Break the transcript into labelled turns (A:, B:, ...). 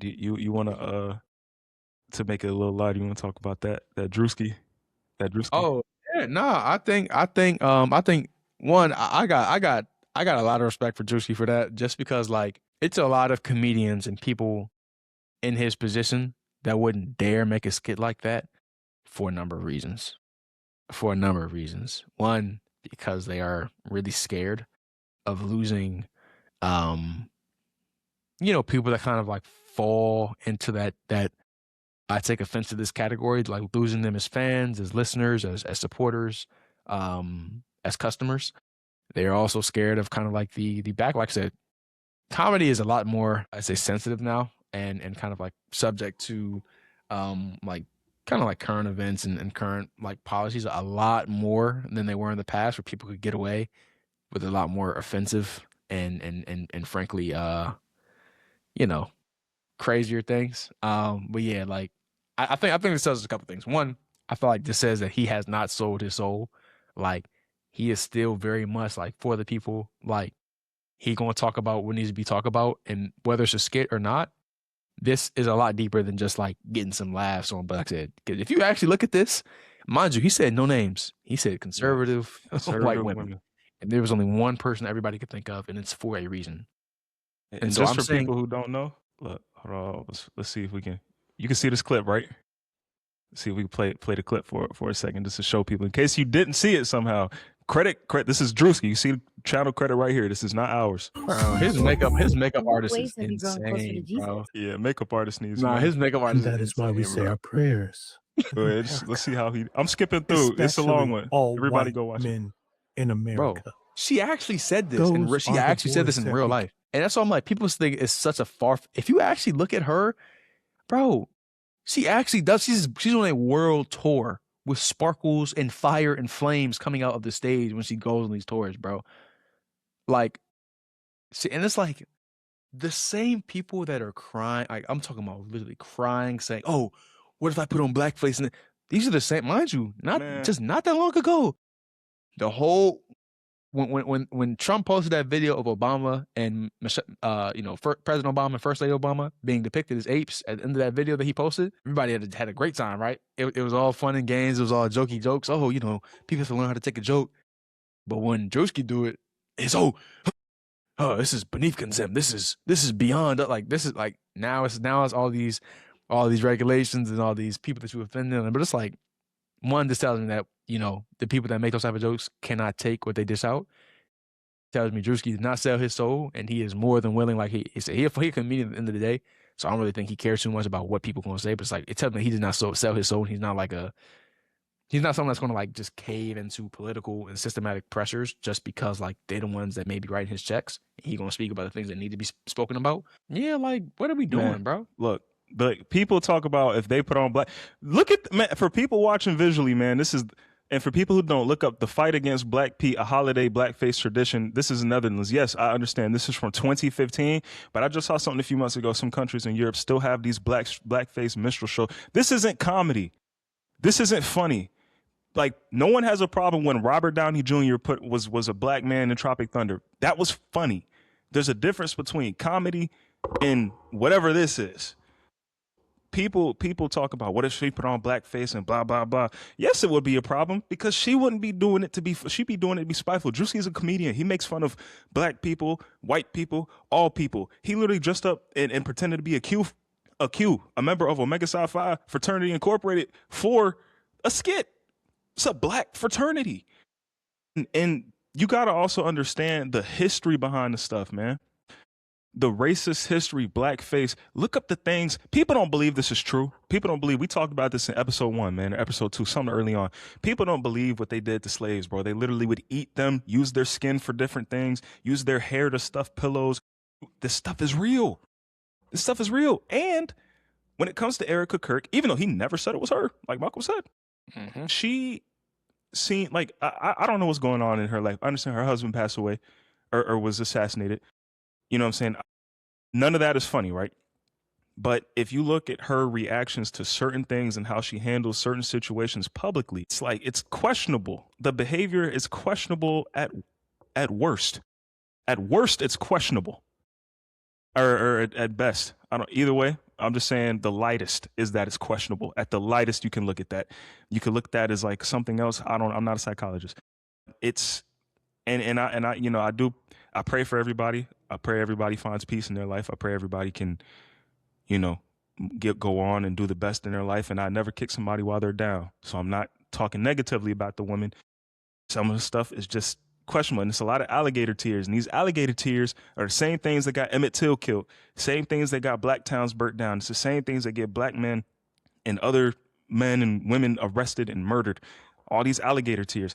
A: You want to make it a little lighter? You want to talk about that Druski? That Druski?
B: Oh yeah, nah. I think one. I got a lot of respect for Druski for that, just because like it's a lot of comedians and people in his position that wouldn't dare make a skit like that for a number of reasons. For a number of reasons. One, because they are really scared of losing, um, people that kind of like fall into that I take offense to this category, like losing them as fans, as listeners, as supporters, as customers. They're also scared of kind of like the back. Like I said, comedy is a lot more, I say, sensitive now, and kind of like subject to like kind of like current events and current like policies a lot more than they were in the past, where people could get away with a lot more offensive and frankly you know crazier things. But yeah, like I think this says a couple things. One, I feel like this says that he has not sold his soul. Like he is still very much like for the people. Like he gonna talk about what needs to be talked about, and whether it's a skit or not, this is a lot deeper than just like getting some laughs on. But like I said, 'cause if you actually look at this, mind you, he said no names. He said conservative,
A: Yes.
B: white women. And there was only one person everybody could think of, and it's for a reason.
A: And
B: so
A: just
B: I'm
A: for
B: saying,
A: people who don't know, look, hold on, let's see if we can. You can see this clip, right? Let's see if we can play the clip for a second, just to show people in case you didn't see it somehow. Credit. This is Druski. You see the channel credit right here. This is not ours.
B: his makeup artist
C: ways
B: is
C: have you grown closer to
B: insane,
C: Jesus?
B: bro.
A: Yeah, makeup artist needs.
B: Nah, his makeup
D: And
B: artist
D: that is why we
B: insane,
D: say
B: bro.
D: our prayers.
A: Go ahead, let's see how he. I'm skipping through. It's a
D: Especially
A: long one.
D: all
A: Everybody
D: white
A: go watch it.
D: men in America.
B: Bro, she actually said this,
D: Those
B: and she
D: are the
B: actually said this
D: boys
B: in
D: that
B: real
D: we-
B: life. And that's why I'm like, people think it's such a far. If you actually look at her, bro, she actually does. She's on a world tour with sparkles and fire and flames coming out of the stage when she goes on these tours, bro. Like, see, and it's like the same people that are crying. Like, I'm talking about literally crying, saying, "Oh, what if I put on blackface?" And these are the same, mind you, not that long ago. The whole when Trump posted that video of Obama and President Obama and First Lady Obama being depicted as apes at the end of that video that he posted, everybody had a great time, right? It was all fun and games. It was all jokey jokes. Oh, people have to learn how to take a joke. But when Druski do it, it's this is beneath contempt. This is beyond. Like this is like now it's all these regulations and all these people that you offended. But it's like, one, this tells me that the people that make those type of jokes cannot take what they dish out. Tells me Druski did not sell his soul, and he is more than willing. Like he's a comedian at the end of the day. So I don't really think he cares too much about what people gonna say. But it's like it tells me he did not sell his soul. He's not someone that's gonna like just cave into political and systematic pressures just because like they're the ones that may be writing his checks. He gonna speak about the things that need to be spoken about. Yeah, like what are we doing, bro?
A: Look. But people talk about if they put on black. Look at man, for people watching visually, man. This is, and for people who don't, look up the fight against Black Pete, a holiday blackface tradition. This is Netherlands. Yes, I understand. This is from 2015, but I just saw something a few months ago. Some countries in Europe still have these blackface minstrel show. This isn't comedy. This isn't funny. Like no one has a problem when Robert Downey Jr. was a black man in Tropic Thunder. That was funny. There's a difference between comedy and whatever this is. People talk about what if she put on blackface and blah blah blah. Yes, it would be a problem because she wouldn't be doing it to be. She'd be doing it to be spiteful. Druski's a comedian. He makes fun of black people, white people, all people. He literally dressed up and pretended to be a member of Omega Psi Phi Fraternity Incorporated for a skit. It's a black fraternity, and you gotta also understand the history behind the stuff, man. The racist history, blackface. Look up the things. People don't believe this is true. People don't believe. We talked about this in episode 1, man, or episode 2, something early on. People don't believe what they did to slaves, bro. They literally would eat them, use their skin for different things, use their hair to stuff pillows. This stuff is real. This stuff is real. And when it comes to Erica Kirk, even though he never said it was her, like Malcolm said, she seen, like, I don't know what's going on in her life. I understand her husband passed away or was assassinated. You know what I'm saying? None of that is funny, right? But if you look at her reactions to certain things and how she handles certain situations publicly, it's like it's questionable. The behavior is questionable at worst. At worst, it's questionable. Or at best. I don't either way. I'm just saying the lightest is that it's questionable. At the lightest, you can look at that. You could look at that as like something else. I'm not a psychologist. It's and I you know I pray for everybody. I pray everybody finds peace in their life. I pray everybody can, you know, go on and do the best in their life. And I never kick somebody while they're down. So I'm not talking negatively about the women. Some of the stuff is just questionable, and it's a lot of alligator tears. And these alligator tears are the same things that got Emmett Till killed, same things that got black towns burnt down. It's the same things that get black men and other men and women arrested and murdered. All these alligator tears.